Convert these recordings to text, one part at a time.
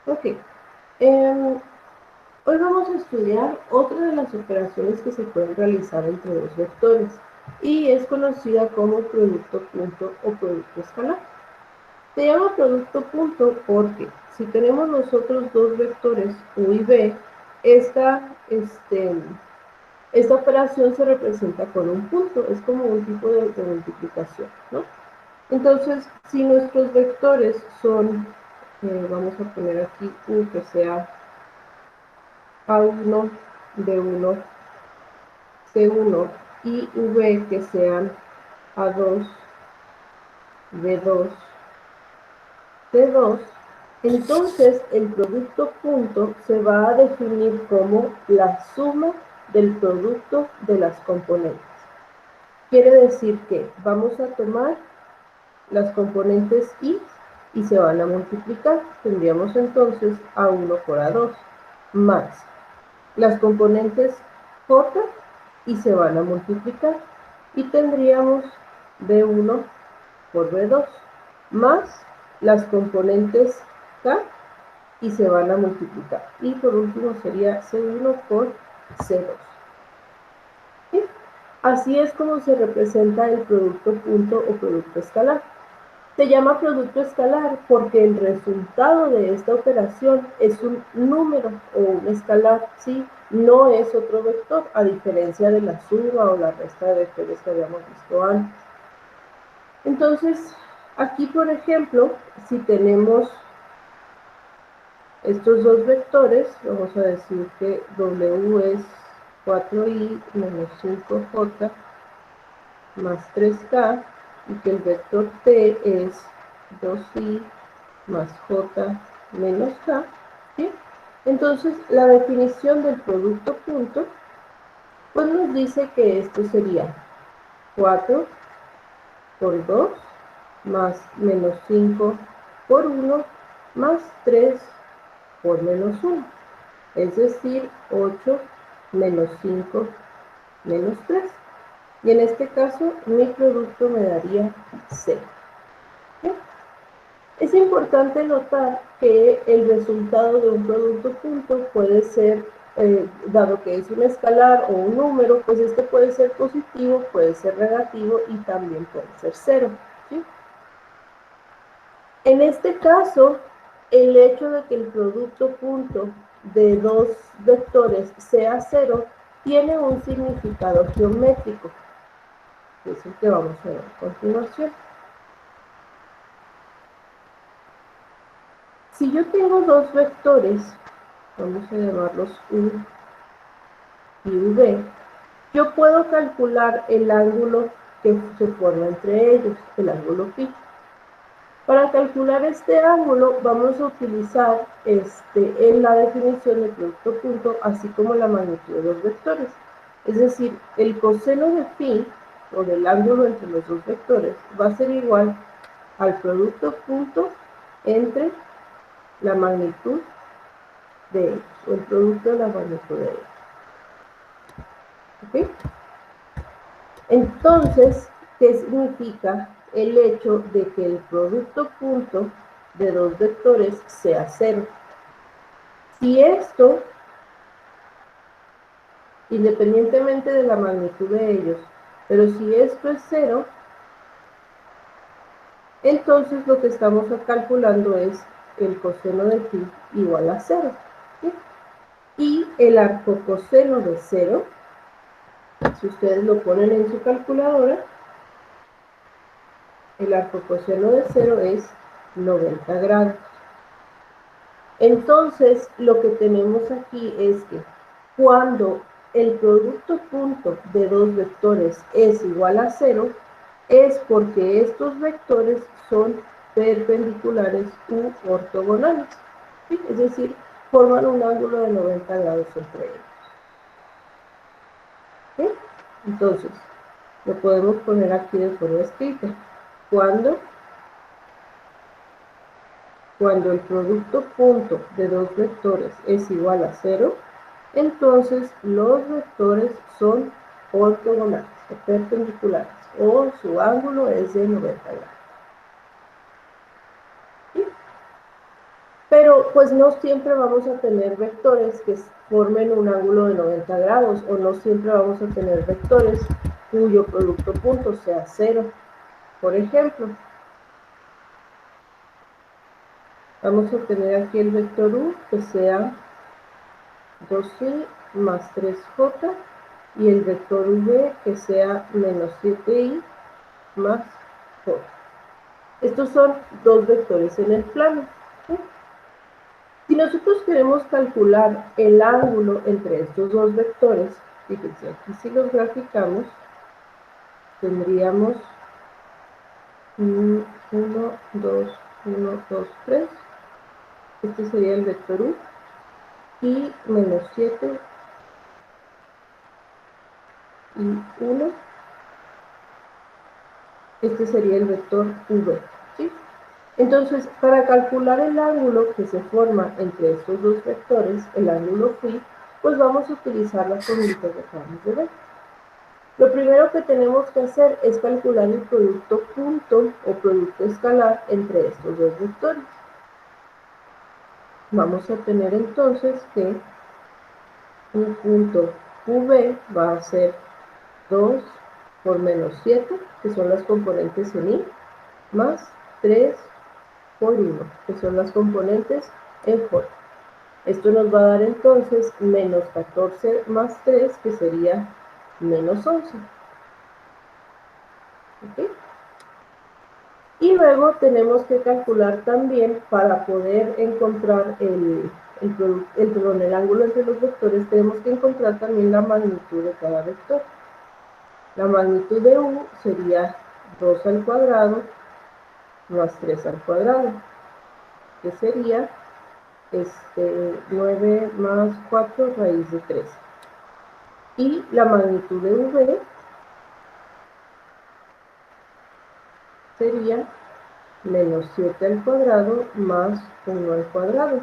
Ok. Em, Hoy vamos a estudiar otra de las operaciones que se pueden realizar entre dos vectores y es conocida como producto punto o producto escalar. Se llama producto punto porque si tenemos nosotros dos vectores U y B, esta operación se representa con un punto, es como un tipo de multiplicación, ¿no? Entonces, si nuestros vectores son, vamos a poner aquí U que sea A1, B1, C1 y V que sean A2, B2, C2, entonces el producto punto se va a definir como la suma del producto de las componentes. Quiere decir que vamos a tomar las componentes y se van a multiplicar. Tendríamos entonces A1 por A2 más las componentes J y se van a multiplicar. Y tendríamos B1 por B2 más las componentes K y se van a multiplicar. Y por último sería C1 por C2. ¿Sí? Así es como se representa el producto punto o producto escalar. Se llama producto escalar porque el resultado de esta operación es un número o un escalar, ¿sí? No es otro vector, a diferencia de la suma o la resta de vectores que habíamos visto antes. Entonces, aquí por ejemplo, si tenemos estos dos vectores, vamos a decir que W es 4i menos 5j más 3k y que el vector t es 2i más j menos k, ¿sí? Entonces, la definición del producto punto, pues nos dice que esto sería 4 por 2 más menos 5 por 1 más 3 por menos 1. Es decir, 8 menos 5 menos 3. Y en este caso, mi producto me daría 0. ¿Sí? Es importante notar que el resultado de un producto punto puede ser, dado que es un escalar o un número, pues este puede ser positivo, puede ser negativo y también puede ser 0. ¿Sí? En este caso, el hecho de que el producto punto de dos vectores sea 0 tiene un significado geométrico, que es el que vamos a ver a continuación. Si yo tengo dos vectores, vamos a llamarlos U y V, yo puedo calcular el ángulo que se forma entre ellos, el ángulo π. Para calcular este ángulo vamos a utilizar en la definición del producto punto, así como la magnitud de los vectores. Es decir, el coseno de π, o del ángulo entre los dos vectores, va a ser igual al producto punto entre la magnitud de ellos, o el producto de la magnitud de ellos. ¿Ok? Entonces, ¿qué significa el hecho de que el producto punto de dos vectores sea 0? Si esto, independientemente de la magnitud de ellos, pero si esto es 0, entonces lo que estamos calculando es el coseno de π igual a 0. ¿Sí? Y el arcocoseno de 0, si ustedes lo ponen en su calculadora, el arcocoseno de 0 es 90 grados. Entonces, lo que tenemos aquí es que cuando el producto punto de dos vectores es igual a 0, es porque estos vectores son perpendiculares u ortogonales, ¿sí? Es decir, forman un ángulo de 90 grados entre ellos. ¿Sí? Entonces, lo podemos poner aquí de forma escrita. Cuando el producto punto de dos vectores es igual a 0, entonces los vectores son ortogonales o perpendiculares, o su ángulo es de 90 grados. ¿Sí? Pero Pero pues no siempre vamos a tener vectores que formen un ángulo de 90 grados, o no siempre vamos a tener vectores cuyo producto punto sea 0. Por ejemplo, vamos a tener aquí el vector u que sea 2i más 3j, y el vector v que sea menos 7i más j. Estos son dos vectores en el plano, ¿sí? Si nosotros queremos calcular el ángulo entre estos dos vectores, fíjense, aquí si los graficamos, tendríamos 1, 2, 1, 2, 3. Este sería el vector u, y menos 7 y 1. Este sería el vector v, ¿sí? Entonces, para calcular el ángulo que se forma entre estos dos vectores, el ángulo φ, pues vamos a utilizar las fórmulas que acabamos de ver. Lo primero que tenemos que hacer es calcular el producto punto o producto escalar entre estos dos vectores. Vamos a tener entonces que un punto v va a ser 2 por menos 7, que son las componentes en i, más 3 por 1, que son las componentes en j. Esto nos va a dar entonces menos 14 más 3, que sería menos 11. ¿Okay? Y luego tenemos que calcular también, para poder encontrar el ángulo entre los vectores, tenemos que encontrar también la magnitud de cada vector. La magnitud de u sería 2 al cuadrado más 3 al cuadrado, que sería 9 más 4 raíz de 3. Y la magnitud de v sería menos 7 al cuadrado más 1 al cuadrado.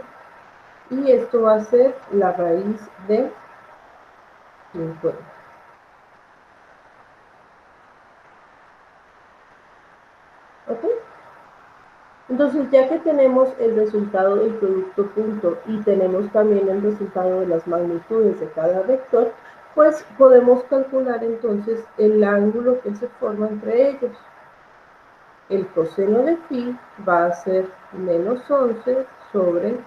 Y esto va a ser la raíz de 50. ¿Ok? Entonces, ya que tenemos el resultado del producto punto y tenemos también el resultado de las magnitudes de cada vector, pues podemos calcular entonces el ángulo que se forma entre ellos. El coseno de phi va a ser menos 11 sobre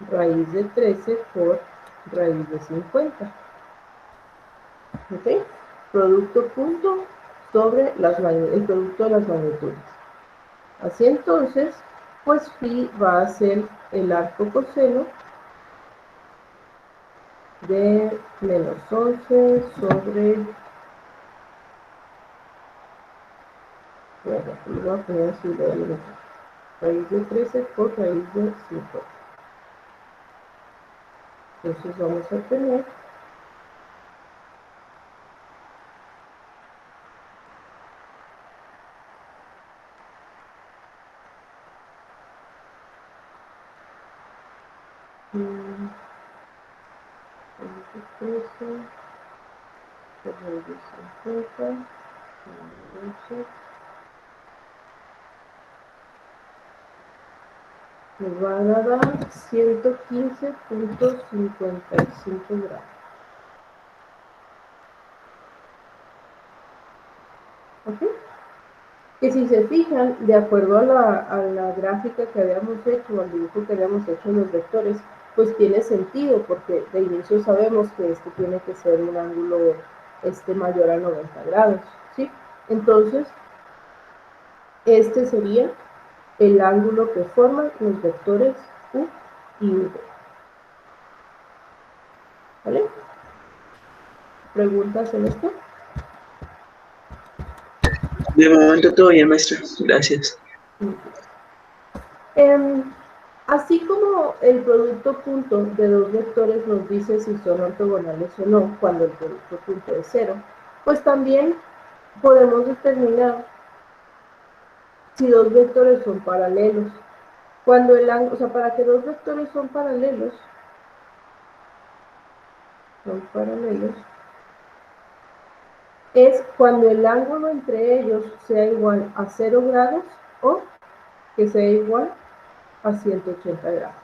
raíz de 13 por raíz de 50. ¿Ok? Producto punto sobre el producto de las magnitudes. Así entonces, pues phi va a ser el arco coseno de menos 11 sobre... Bueno, lo voy a poner así, raíz de 13 por raíz de 50. Entonces vamos a tener raíz de 13 por raíz de 50, entonces nos van a dar 115.55 grados. ¿Ok? Que si se fijan, de acuerdo a la gráfica que habíamos hecho, al dibujo que habíamos hecho en los vectores, pues tiene sentido, porque de inicio sabemos que este tiene que ser un ángulo mayor a 90 grados, ¿sí? Entonces, este sería el ángulo que forman los vectores u y v. ¿Vale? ¿Preguntas en esto? De momento todo bien, maestro. Gracias. Así como el producto punto de dos vectores nos dice si son ortogonales o no, cuando el producto punto es 0, pues también podemos determinar si dos vectores son paralelos. Para que dos vectores son paralelos, es cuando el ángulo entre ellos sea igual a 0 grados o que sea igual a 180 grados.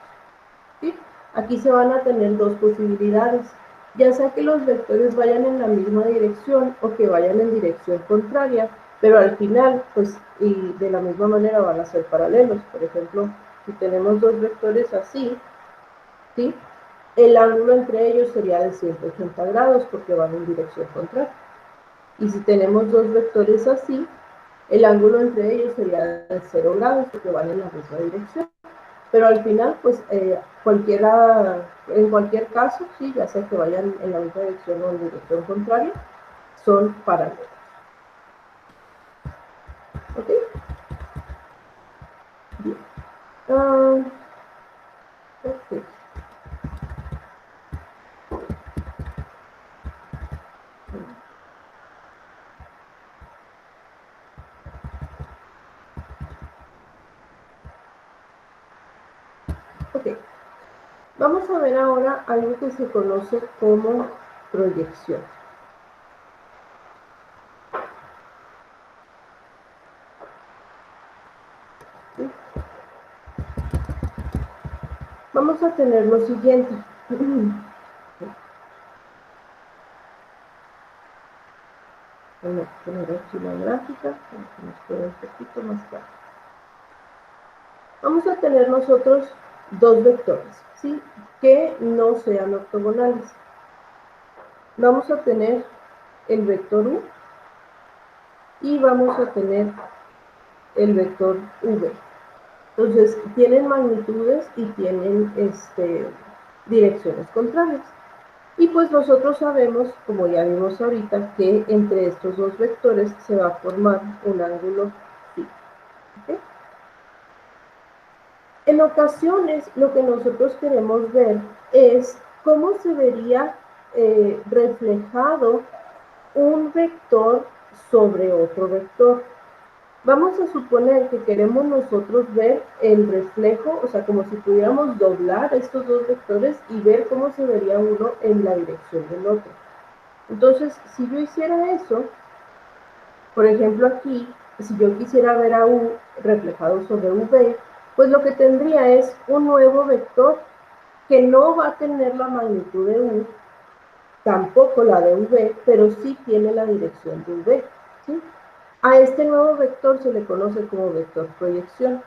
¿sí? Aquí se van a tener dos posibilidades, ya sea que los vectores vayan en la misma dirección o que vayan en dirección contraria, pero al final, pues, y de la misma manera van a ser paralelos. Por ejemplo, si tenemos dos vectores así, ¿sí? El ángulo entre ellos sería de 180 grados porque van en dirección contraria. Y si tenemos dos vectores así, el ángulo entre ellos sería de 0 grados porque van en la misma dirección. Pero al final, pues, en cualquier caso, sí, ya sea que vayan en la misma dirección o en dirección contraria, son paralelos. ¿Ok? Bien. Ok. Ok. Vamos a ver ahora algo que se conoce como proyección. ¿Sí? Vamos a tener lo siguiente. Voy a poner aquí la gráfica para que nos quede un poquito más claro. Vamos a tener nosotros dos vectores, ¿sí? Que no sean ortogonales. Vamos a tener el vector U y vamos a tener el vector V. Entonces, tienen magnitudes y tienen direcciones contrarias. Y pues nosotros sabemos, como ya vimos ahorita, que entre estos dos vectores se va a formar un ángulo phi. ¿Okay? En ocasiones, lo que nosotros queremos ver es cómo se vería reflejado un vector sobre otro vector. Vamos a suponer que queremos nosotros ver el reflejo, o sea, como si pudiéramos doblar estos dos vectores y ver cómo se vería uno en la dirección del otro. Entonces, si yo hiciera eso, por ejemplo aquí, si yo quisiera ver a U reflejado sobre V, pues lo que tendría es un nuevo vector que no va a tener la magnitud de U, tampoco la de V, pero sí tiene la dirección de V, ¿sí? A este nuevo vector se le conoce como vector proyección,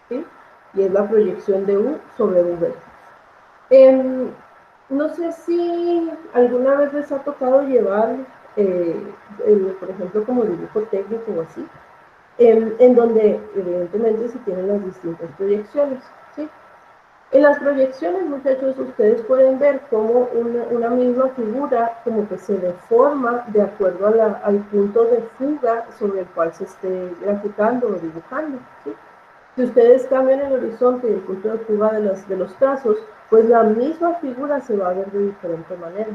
¿sí? Y es la proyección de U sobre V. No sé si alguna vez les ha tocado llevar, por ejemplo, como dibujo técnico o así, en donde evidentemente se tienen las distintas proyecciones, ¿sí? En las proyecciones, muchachos, ustedes pueden ver cómo una misma figura como que se deforma de acuerdo al punto de fuga sobre el cual se esté graficando o dibujando, ¿sí? Si ustedes cambian el horizonte y el punto de fuga de los trazos, pues la misma figura se va a ver de diferente manera.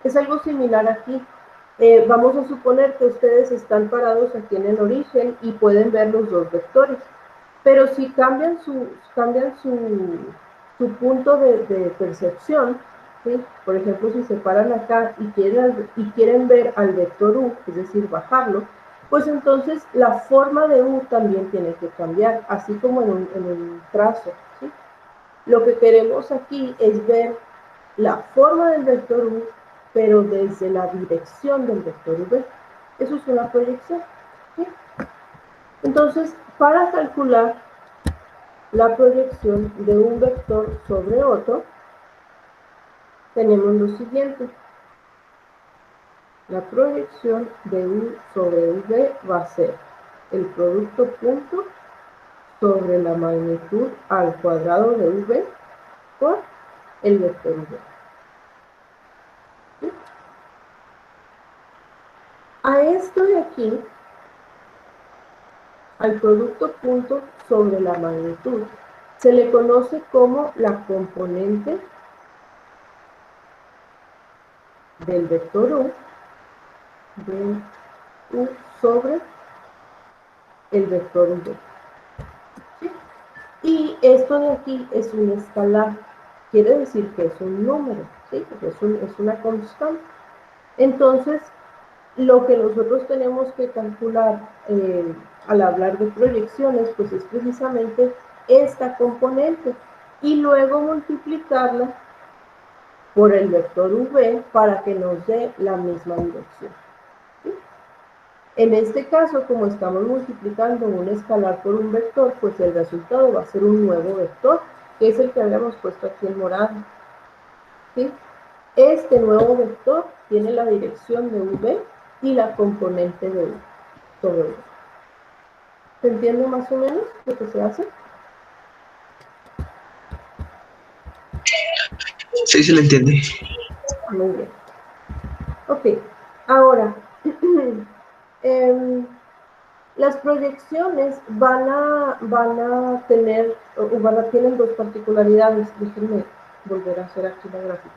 Es algo similar aquí. Vamos a suponer que ustedes están parados aquí en el origen y pueden ver los dos vectores, pero si cambian su punto de percepción, ¿sí? Por ejemplo, si se paran acá y quieren ver al vector U, es decir, bajarlo, pues entonces la forma de U también tiene que cambiar, así como en un trazo, ¿sí? Lo que queremos aquí es ver la forma del vector U, pero desde la dirección del vector V. Eso es una proyección, ¿sí? Entonces, para calcular la proyección de un vector sobre otro, tenemos lo siguiente. La proyección de U sobre V va a ser el producto punto sobre la magnitud al cuadrado de V por el vector V. ¿Sí? A esto de aquí, al producto punto sobre la magnitud, se le conoce como la componente del vector U, de U sobre el vector V. ¿Sí? Y esto de aquí es un escalar, quiere decir que es un número, ¿sí? Es una constante. Entonces, lo que nosotros tenemos que calcular al hablar de proyecciones, pues es precisamente esta componente y luego multiplicarla por el vector v para que nos dé la misma dirección. ¿Sí? En este caso, como estamos multiplicando un escalar por un vector, pues el resultado va a ser un nuevo vector, que es el que habíamos puesto aquí en morado. ¿Sí? Este nuevo vector tiene la dirección de v y la componente de v sobre v. ¿Se entiende más o menos lo que se hace? Sí, se le entiende. Muy bien. Ok, ahora, las proyecciones tienen dos particularidades. Déjenme volver a hacer aquí la gráfica.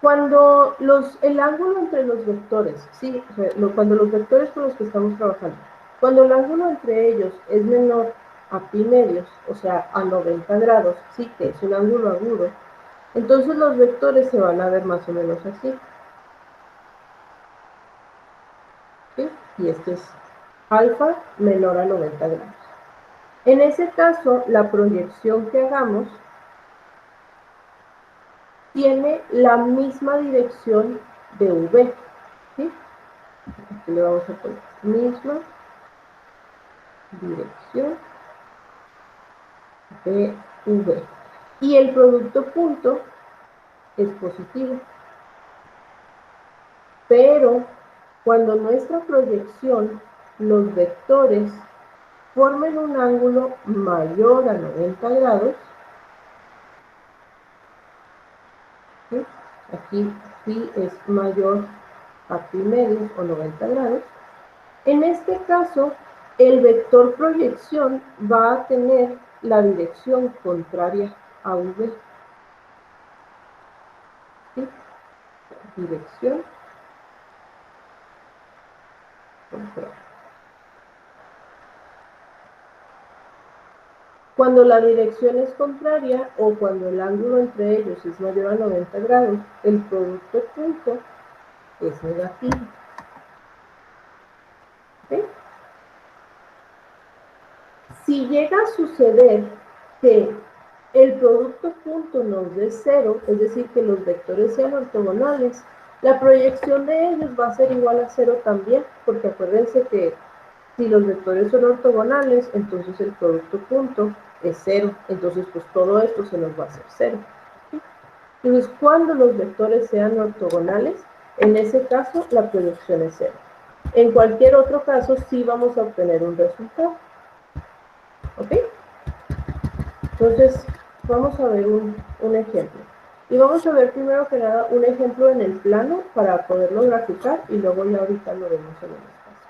Cuando el ángulo entre los vectores, ¿sí? Cuando los vectores con los que estamos trabajando, cuando el ángulo entre ellos es menor a pi medios, o sea, a 90 grados, sí, que es un ángulo agudo, entonces los vectores se van a ver más o menos así. ¿Sí? Y este es alfa menor a 90 grados. En ese caso, la proyección que hagamos tiene la misma dirección de v. ¿Sí? Aquí le vamos a poner misma dirección de v. Y el producto punto es positivo. Pero cuando nuestra proyección, los vectores formen un ángulo mayor a 90 grados, ¿sí? Aquí pi es mayor a pi medios o 90 grados. En este caso, el vector proyección va a tener la dirección contraria a v. ¿Sí? Dirección contraria. Cuando la dirección es contraria o cuando el ángulo entre ellos es mayor a 90 grados, el producto punto es negativo. ¿Sí? Si llega a suceder que el producto punto nos dé cero, es decir, que los vectores sean ortogonales, la proyección de ellos va a ser igual a cero también, porque acuérdense que si los vectores son ortogonales, entonces el producto punto es cero, entonces pues todo esto se nos va a hacer cero. ¿Sí? Entonces, cuando los vectores sean ortogonales, en ese caso la proyección es cero. En cualquier otro caso, sí vamos a obtener un resultado. ¿Ok? Entonces, vamos a ver un ejemplo. Y vamos a ver primero que nada un ejemplo en el plano para poderlo graficar y luego ya ahorita lo vemos en el espacio.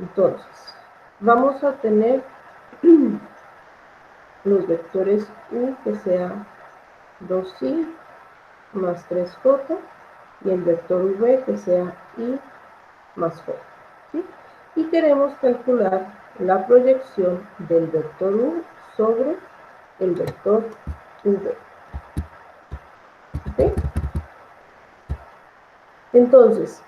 Entonces, vamos a tener los vectores u que sea 2i más 3j y el vector v que sea i más j. ¿Sí? Y queremos calcular la proyección del vector u sobre el vector v. ¿Okay? Entonces,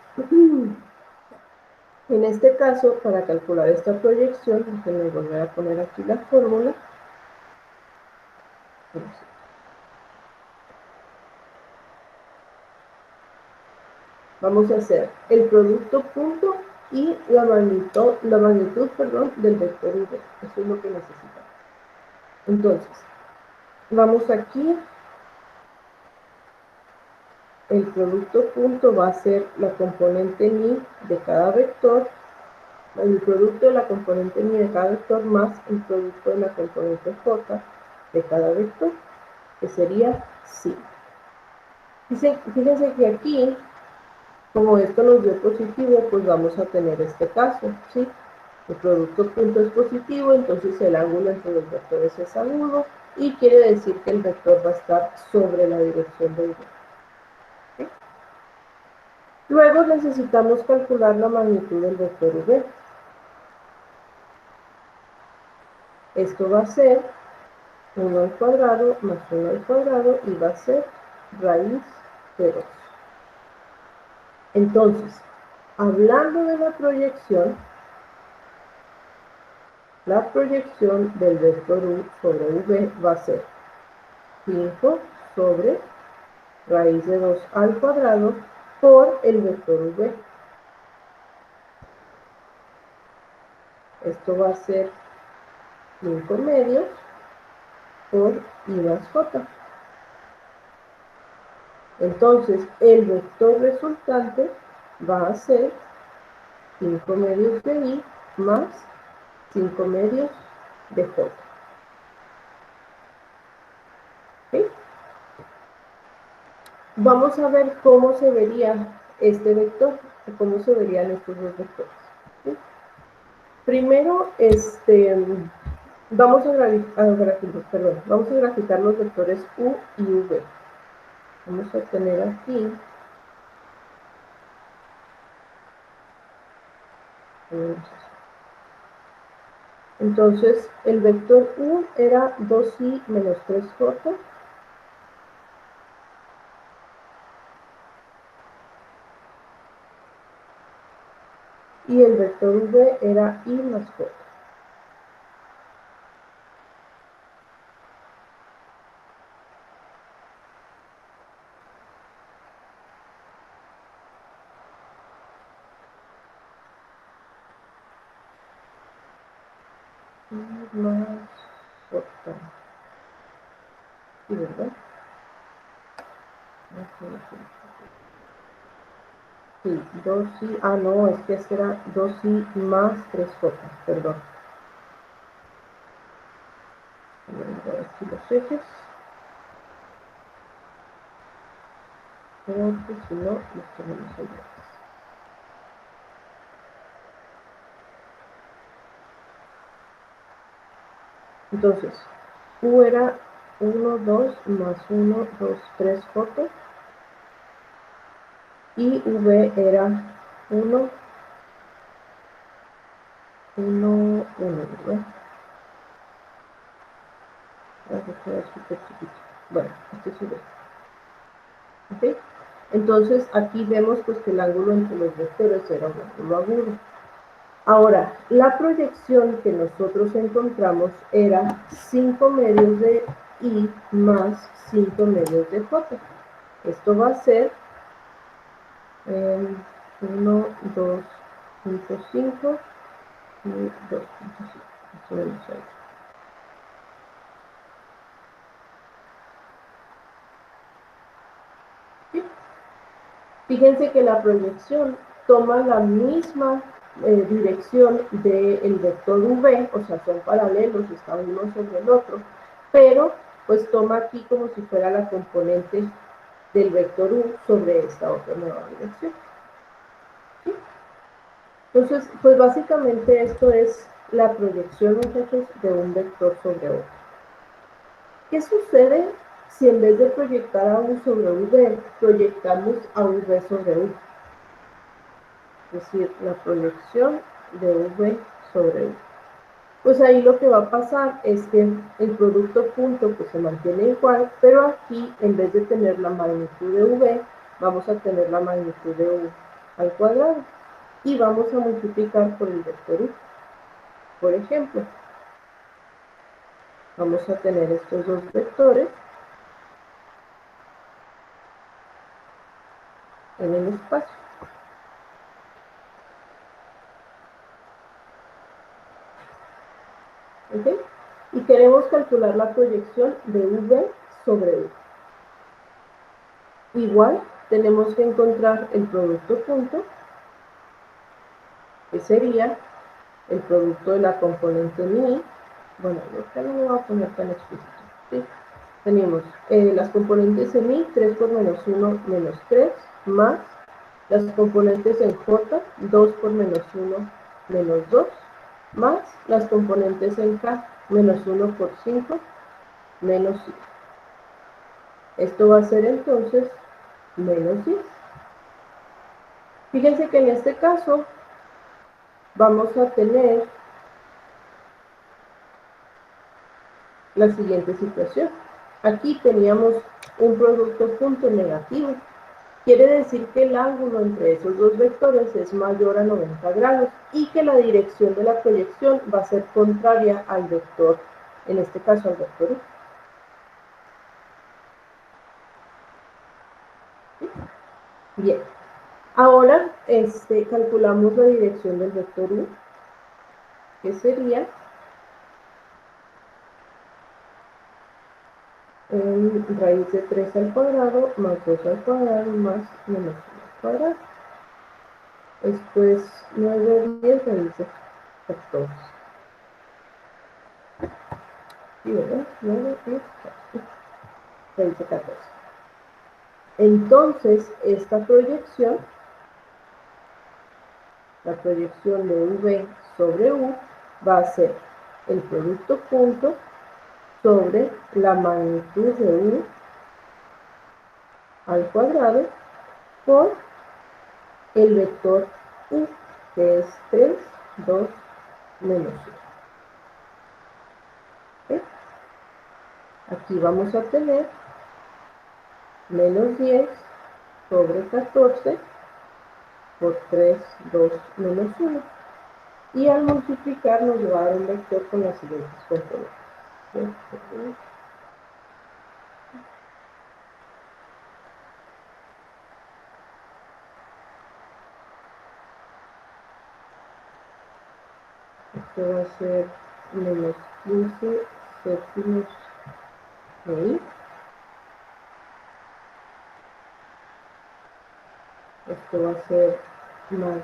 en este caso, para calcular esta proyección, déjenme volver a poner aquí la fórmula. Vamos a hacer el producto punto y la magnitud del vector v. Eso es lo que necesitamos. Entonces, vamos aquí. El producto punto va a ser la componente ni de cada vector, el producto de la componente ni de cada vector más el producto de la componente j de cada vector, que sería psi. Fíjense que aquí, como esto nos dio positivo, pues vamos a tener este caso, ¿sí? El producto punto es positivo, entonces el ángulo entre los vectores es agudo y quiere decir que el vector va a estar sobre la dirección del vector. ¿Sí? Luego necesitamos calcular la magnitud del vector v. Esto va a ser 1 al cuadrado más 1 al cuadrado y va a ser raíz de 2. Entonces, hablando de la proyección, la proyección del vector u sobre v va a ser 5 sobre raíz de 2 al cuadrado por el vector v. Esto va a ser 5 medios por i más j. Entonces, el vector resultante va a ser 5 medios de i más 5 medios de j. ¿Okay? Vamos a ver cómo se vería este vector, cómo se verían estos dos vectores. ¿Sí? Primero, vamos a graficar los vectores u y v. Vamos a tener aquí entonces el vector u era 2i menos 3j. Y el vector v era i más j. I más j. ¿Sí, verdad? Sí, 2i, no, es que este era 2i más 3j, perdón. Voy a ver aquí los ejes. Porque si no, los tenemos ahí. Entonces, u era 1, 2 más 1, 2, 3j. Y v era 1, 1, 1, ¿verdad? Es súper chiquito. Bueno, este es v. ¿Ok? Entonces, aquí vemos pues, que el ángulo entre los vectores era un ángulo agudo. Ahora, la proyección que nosotros encontramos era 5 medios de i más 5 medios de j. Esto va a ser 1, 2.5 y 2.5. Esto vemos ahí. Fíjense que la proyección toma la misma dirección del vector v, o sea, son paralelos, están uno sobre el otro, pero pues toma aquí como si fuera la componente del vector u sobre esta otra nueva dirección. ¿Sí? Entonces, pues básicamente esto es la proyección, muchachos, de un vector sobre otro. ¿Qué sucede si en vez de proyectar a u sobre v, proyectamos a v sobre u? Es decir, la proyección de v sobre u. Pues ahí lo que va a pasar es que el producto punto pues se mantiene igual, pero aquí en vez de tener la magnitud de v, vamos a tener la magnitud de u al cuadrado y vamos a multiplicar por el vector u. Por ejemplo, vamos a tener estos dos vectores en el espacio. ¿Okay? Y queremos calcular la proyección de v sobre u. Igual, tenemos que encontrar el producto punto, que sería el producto de la componente mi. Bueno, yo acá no me voy a poner tan explícito. ¿Sí? Tenemos las componentes en mi, 3 por menos 1 menos 3, más las componentes en j, 2 por menos 1 menos 2, más las componentes en k, menos 1 por 5 menos 5. Esto va a ser entonces menos 10. Fíjense que en este caso vamos a tener la siguiente situación. Aquí teníamos un producto punto negativo. Quiere decir que el ángulo entre esos dos vectores es mayor a 90 grados y que la dirección de la proyección va a ser contraria al vector, en este caso al vector U. Bien, ahora calculamos la dirección del vector U, que sería raíz de 3 al cuadrado más 2 al cuadrado más menos 1 al cuadrado. Esto es 9, 10 raíz de 14. ¿Sí, verdad? 9, 10, 14. Raíz de 14. Entonces, esta proyección, la proyección de V sobre U, va a ser el producto punto sobre la magnitud de U al cuadrado por el vector U, que es 3, 2, menos 1. ¿Okay? Aquí vamos a tener menos 10 sobre 14 por 3, 2, menos 1. Y al multiplicar nos va a dar un vector con las siguientes componentes. Esto va a ser menos 15 séptimos de I. Esto va a ser más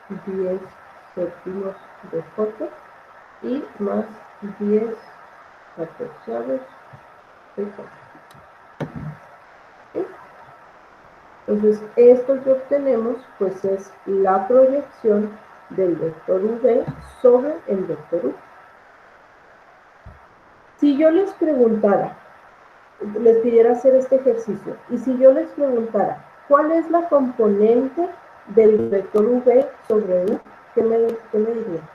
10 séptimos de J y más 10 catorceavos de J. ¿Sí? Entonces, esto que obtenemos, pues es la proyección del vector V sobre el vector U. Si yo les preguntara, les pidiera hacer este ejercicio, y si yo les preguntara, ¿cuál es la componente del vector V sobre U? ¿Qué me dirían?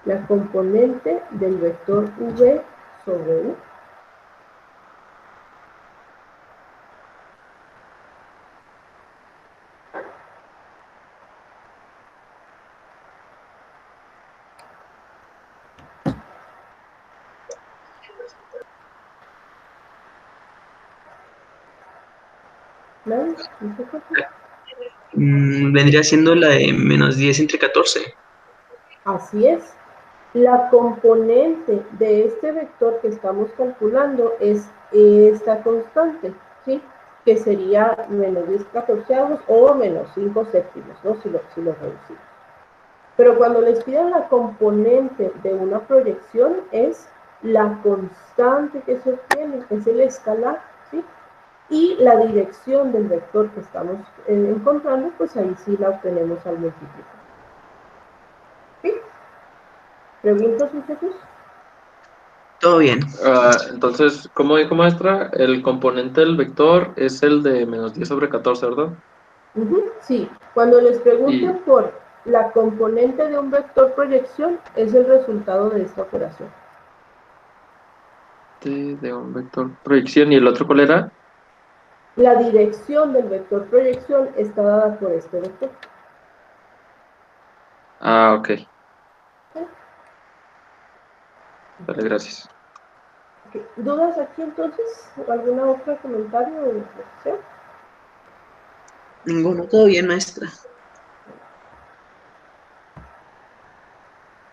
La componente del vector V sobre U. ¿Nadie? ¿No se acuerdan? Vendría siendo la de menos 10 entre 14. Así es. La componente de este vector que estamos calculando es esta constante, ¿sí? Que sería menos 10 catorceavos o menos 5 séptimos, ¿no? Si lo reducimos. Pero cuando les piden la componente de una proyección es la constante que se obtiene, es el escalar, ¿sí? Y la dirección del vector que estamos encontrando, pues ahí sí la obtenemos al multiplicar. ¿Sí? ¿Preguntas, muchachos? Todo bien. Entonces, ¿cómo dijo maestra? El componente del vector es el de menos 10 sobre 14, ¿verdad? Sí, cuando les pregunten Y por la componente de un vector proyección, es el resultado de esta operación. de un vector proyección, ¿y el otro cuál era? La dirección del vector proyección está dada por este vector. Ah, ok. ¿Sí? Vale, gracias. Okay. ¿Dudas aquí entonces? ¿Alguna otra comentario o reflexión? Ninguno. Todo bien, maestra.